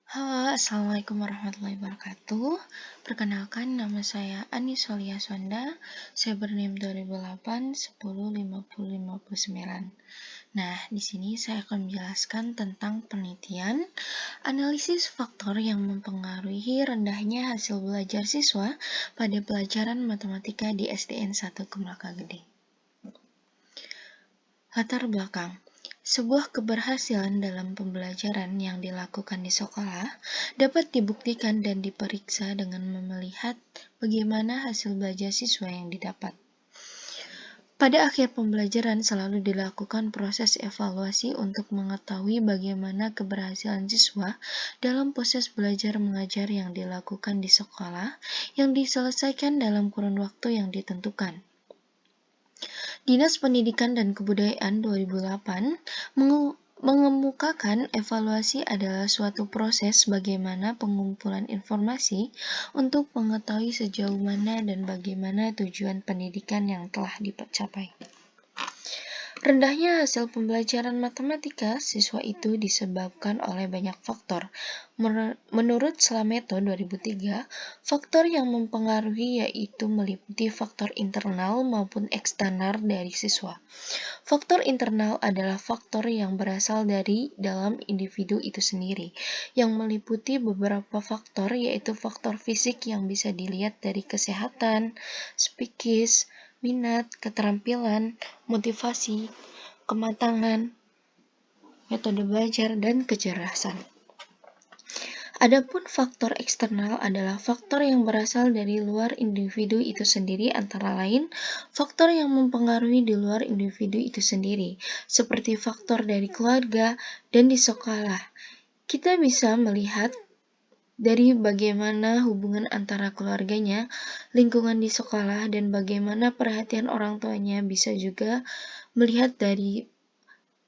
Halo, Assalamualaikum warahmatullahi wabarakatuh. Perkenalkan, nama saya Anis Solia Sonda. Saya berNIM 2008-10-50-59. Nah, di sini saya akan menjelaskan tentang penelitian analisis faktor yang mempengaruhi rendahnya hasil belajar siswa pada pelajaran matematika di SDN 1 Kemelaka Gede. Latar belakang. Sebuah keberhasilan dalam pembelajaran yang dilakukan di sekolah dapat dibuktikan dan diperiksa dengan melihat bagaimana hasil belajar siswa yang didapat. Pada akhir pembelajaran selalu dilakukan proses evaluasi untuk mengetahui bagaimana keberhasilan siswa dalam proses belajar mengajar yang dilakukan di sekolah yang diselesaikan dalam kurun waktu yang ditentukan. Dinas Pendidikan dan Kebudayaan 2008 mengemukakan evaluasi adalah suatu proses bagaimana pengumpulan informasi untuk mengetahui sejauh mana dan bagaimana tujuan pendidikan yang telah dicapai. Rendahnya hasil pembelajaran matematika siswa itu disebabkan oleh banyak faktor. Menurut Slameto 2003, faktor yang mempengaruhi yaitu meliputi faktor internal maupun eksternal dari siswa. Faktor internal adalah faktor yang berasal dari dalam individu itu sendiri, yang meliputi beberapa faktor yaitu faktor fisik yang bisa dilihat dari kesehatan, psikis, minat, keterampilan, motivasi, kematangan, metode belajar, dan kecerdasan. Adapun faktor eksternal adalah faktor yang berasal dari luar individu itu sendiri, antara lain faktor yang mempengaruhi di luar individu itu sendiri, seperti faktor dari keluarga dan di sekolah. Kita bisa melihat dari bagaimana hubungan antara keluarganya, lingkungan di sekolah, dan bagaimana perhatian orang tuanya. Bisa juga melihat dari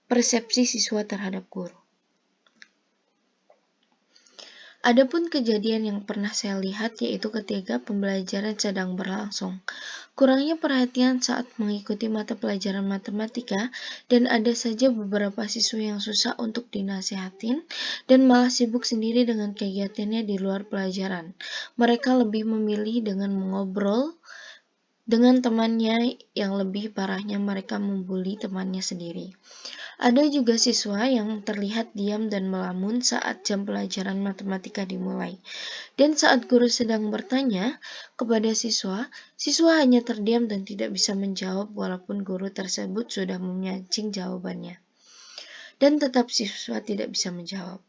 persepsi siswa terhadap guru. Adapun kejadian yang pernah saya lihat yaitu ketika pembelajaran sedang berlangsung. Kurangnya perhatian saat mengikuti mata pelajaran matematika dan ada saja beberapa siswa yang susah untuk dinasihatin dan malah sibuk sendiri dengan kegiatannya di luar pelajaran. Mereka lebih memilih dengan mengobrol dengan temannya, yang lebih parahnya mereka membuli temannya sendiri. Ada juga siswa yang terlihat diam dan melamun saat jam pelajaran matematika dimulai. Dan saat guru sedang bertanya kepada siswa, siswa hanya terdiam dan tidak bisa menjawab walaupun guru tersebut sudah memancing jawabannya. Dan tetap siswa tidak bisa menjawab.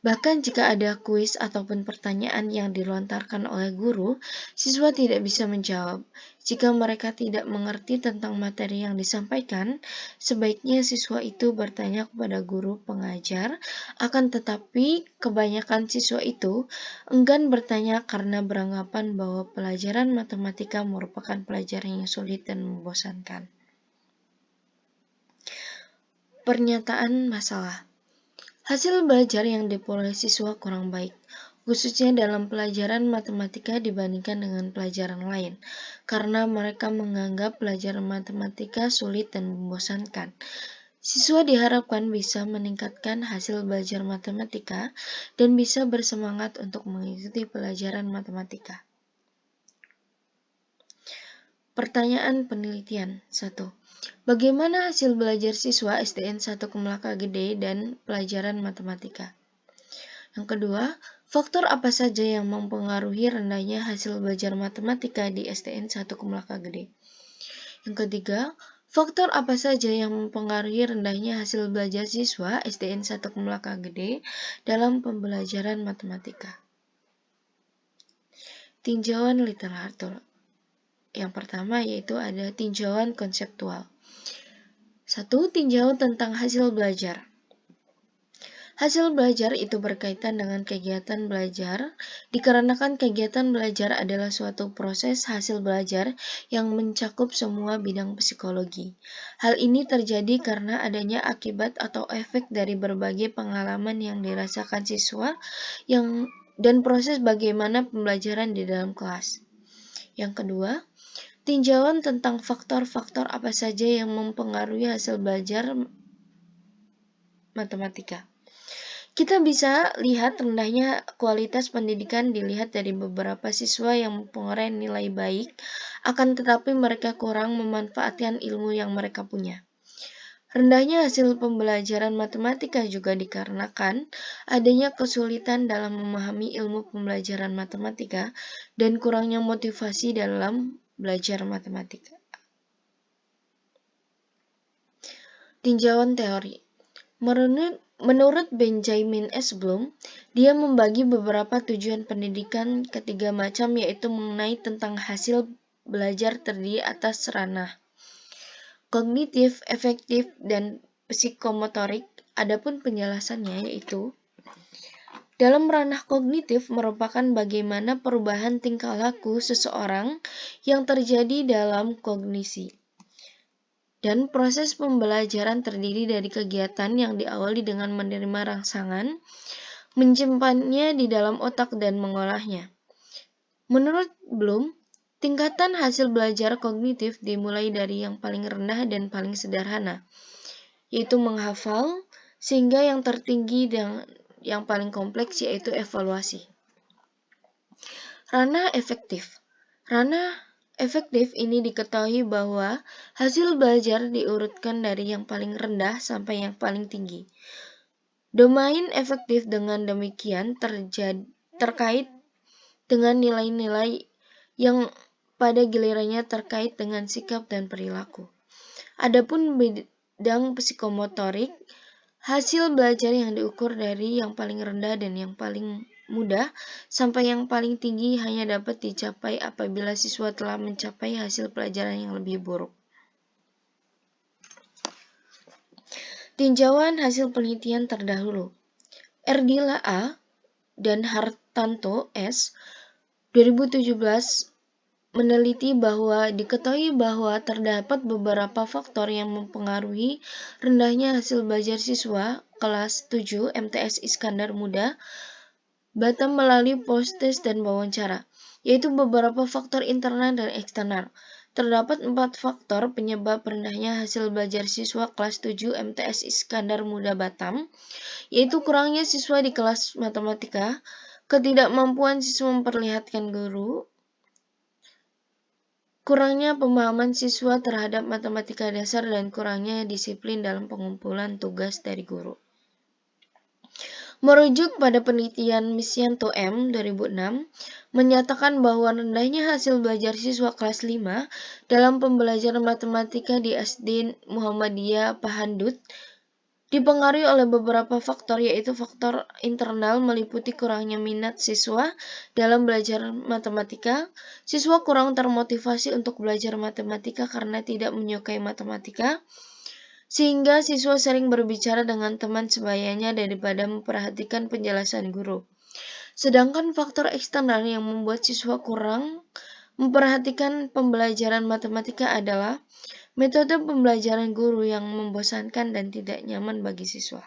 Bahkan jika ada kuis ataupun pertanyaan yang dilontarkan oleh guru, siswa tidak bisa menjawab. Jika mereka tidak mengerti tentang materi yang disampaikan, sebaiknya siswa itu bertanya kepada guru pengajar. Akan tetapi, kebanyakan siswa itu enggan bertanya karena beranggapan bahwa pelajaran matematika merupakan pelajaran yang sulit dan membosankan. Pernyataan masalah. Hasil belajar yang diperoleh siswa kurang baik, khususnya dalam pelajaran matematika dibandingkan dengan pelajaran lain, karena mereka menganggap pelajaran matematika sulit dan membosankan. Siswa diharapkan bisa meningkatkan hasil belajar matematika dan bisa bersemangat untuk mengikuti pelajaran matematika. Pertanyaan penelitian 1. Bagaimana hasil belajar siswa SDN 1 Kemelaka Gede dan pelajaran matematika? Yang kedua, faktor apa saja yang mempengaruhi rendahnya hasil belajar matematika di SDN 1 Kemelaka Gede? Yang ketiga, faktor apa saja yang mempengaruhi rendahnya hasil belajar siswa SDN 1 Kemelaka Gede dalam pembelajaran matematika? Tinjauan literatur. Yang pertama yaitu ada tinjauan konseptual. 1. Tinjauan tentang hasil belajar. Hasil belajar itu berkaitan dengan kegiatan belajar, dikarenakan kegiatan belajar adalah suatu proses hasil belajar yang mencakup semua bidang psikologi. Hal ini terjadi karena adanya akibat atau efek dari berbagai pengalaman yang dirasakan siswa dan proses bagaimana pembelajaran di dalam kelas. Yang kedua, tinjauan tentang faktor-faktor apa saja yang mempengaruhi hasil belajar matematika. Kita bisa lihat rendahnya kualitas pendidikan dilihat dari beberapa siswa yang memperoleh nilai baik, akan tetapi mereka kurang memanfaatkan ilmu yang mereka punya. Rendahnya hasil pembelajaran matematika juga dikarenakan adanya kesulitan dalam memahami ilmu pembelajaran matematika dan kurangnya motivasi dalam belajar matematika. Tinjauan teori. Menurut Benjamin S. Bloom, dia membagi beberapa tujuan pendidikan ketiga macam, yaitu mengenai tentang hasil belajar terdiri atas ranah kognitif, efektif, dan psikomotorik. Adapun penjelasannya yaitu dalam ranah kognitif merupakan bagaimana perubahan tingkah laku seseorang yang terjadi dalam kognisi. Dan proses pembelajaran terdiri dari kegiatan yang diawali dengan menerima rangsangan, menyimpannya di dalam otak dan mengolahnya. Menurut Bloom, tingkatan hasil belajar kognitif dimulai dari yang paling rendah dan paling sederhana, yaitu menghafal, sehingga yang tertinggi dan yang paling kompleks yaitu evaluasi. Ranah efektif. Ranah efektif ini diketahui bahwa hasil belajar diurutkan dari yang paling rendah sampai yang paling tinggi. Domain efektif dengan demikian terkait dengan nilai-nilai yang pada gilirannya terkait dengan sikap dan perilaku. Adapun bidang psikomotorik, hasil belajar yang diukur dari yang paling rendah dan yang paling mudah sampai yang paling tinggi hanya dapat dicapai apabila siswa telah mencapai hasil pelajaran yang lebih buruk. Tinjauan hasil penelitian terdahulu. Erdila A. dan Hartanto S. 2017 meneliti bahwa diketahui bahwa terdapat beberapa faktor yang mempengaruhi rendahnya hasil belajar siswa kelas 7 MTS Iskandar Muda Batam melalui post-test dan wawancara, yaitu beberapa faktor internal dan eksternal. Terdapat 4 faktor penyebab rendahnya hasil belajar siswa kelas 7 MTS Iskandar Muda Batam, yaitu kurangnya siswa di kelas matematika, ketidakmampuan siswa memperlihatkan guru, kurangnya pemahaman siswa terhadap matematika dasar, dan kurangnya disiplin dalam pengumpulan tugas dari guru. Merujuk pada penelitian Misyanto M. 2006, menyatakan bahwa rendahnya hasil belajar siswa kelas 5 dalam pembelajaran matematika di SD Muhammadiyah Pahandut dipengaruhi oleh beberapa faktor, yaitu faktor internal meliputi kurangnya minat siswa dalam belajar matematika. Siswa kurang termotivasi untuk belajar matematika karena tidak menyukai matematika, sehingga siswa sering berbicara dengan teman sebayanya daripada memperhatikan penjelasan guru. Sedangkan faktor eksternal yang membuat siswa kurang memperhatikan pembelajaran matematika adalah metode pembelajaran guru yang membosankan dan tidak nyaman bagi siswa.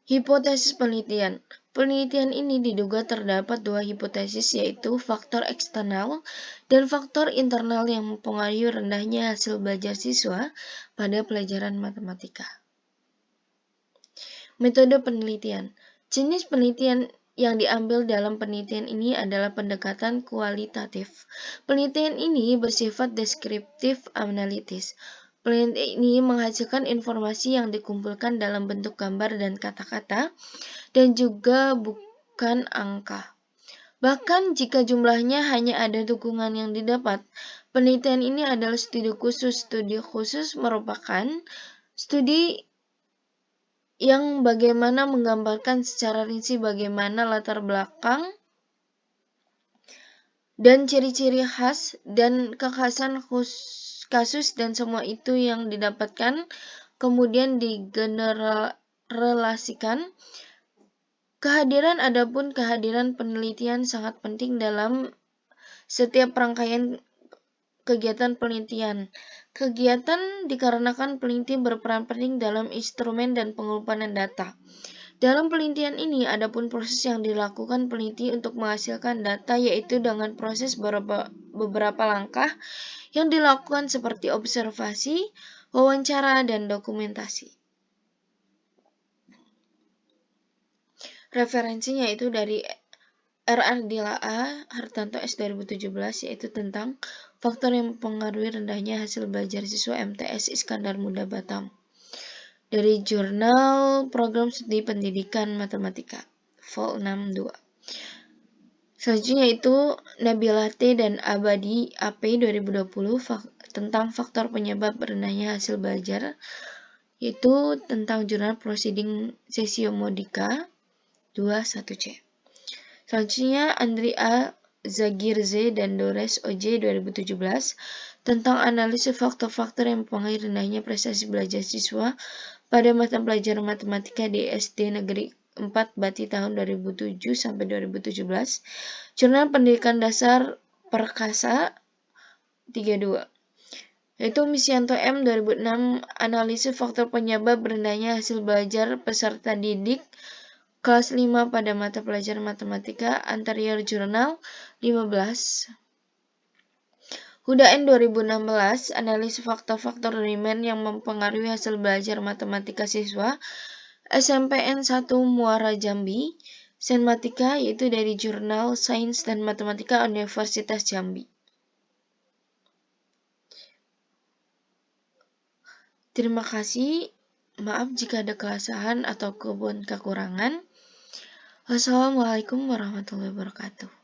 Hipotesis penelitian. Penelitian ini diduga terdapat 2 hipotesis, yaitu faktor eksternal dan faktor internal yang mempengaruhi rendahnya hasil belajar siswa pada pelajaran matematika. Metode penelitian. Jenis penelitian yang diambil dalam penelitian ini adalah pendekatan kualitatif. Penelitian ini bersifat deskriptif analitis. Penelitian ini menghasilkan informasi yang dikumpulkan dalam bentuk gambar dan kata-kata, dan juga bukan angka. Bahkan jika jumlahnya hanya ada dukungan yang didapat, penelitian ini adalah studi khusus. Studi khusus merupakan studi yang bagaimana menggambarkan secara rinci bagaimana latar belakang dan ciri-ciri khas dan kekhasan kasus dan semua itu yang didapatkan kemudian digeneralisasikan. Adapun kehadiran penelitian sangat penting dalam setiap rangkaian kegiatan penelitian. Kegiatan dikarenakan peneliti berperan penting dalam instrumen dan pengumpulan data. Dalam penelitian ini, adapun proses yang dilakukan peneliti untuk menghasilkan data, yaitu dengan proses beberapa langkah yang dilakukan seperti observasi, wawancara, dan dokumentasi. Referensinya itu dari R.R. Dilaa Hartanto S. 2017, yaitu tentang faktor yang mempengaruhi rendahnya hasil belajar siswa MTS Iskandar Muda Batam. Dari Jurnal Program Studi Pendidikan Matematika, Vol 62. Selanjutnya itu Nabila T. dan Abadi AP 2020 tentang faktor penyebab rendahnya hasil belajar, yaitu tentang Jurnal Proceeding Sesiomodika 21C. Selanjutnya Andri A. Zagirze dan Dores OJ 2017 tentang analisis faktor-faktor yang mempengaruhi rendahnya prestasi belajar siswa pada mata pelajaran matematika di SD Negeri 4 Bati tahun 2007 sampai 2017. Jurnal Pendidikan Dasar Perkasa 32. Yaitu Misianto M 2006 analisis faktor penyebab rendahnya hasil belajar peserta didik kelas 5 pada mata pelajaran matematika, Anterior Jurnal 15. Huda N 2016 analisis faktor-faktor demand yang mempengaruhi hasil belajar matematika siswa, SMPN 1 Muara Jambi, Senmatika, yaitu dari Jurnal Sains dan Matematika Universitas Jambi. Terima kasih. Maaf jika ada kesalahan atau kekurangan. Wassalamualaikum warahmatullahi wabarakatuh.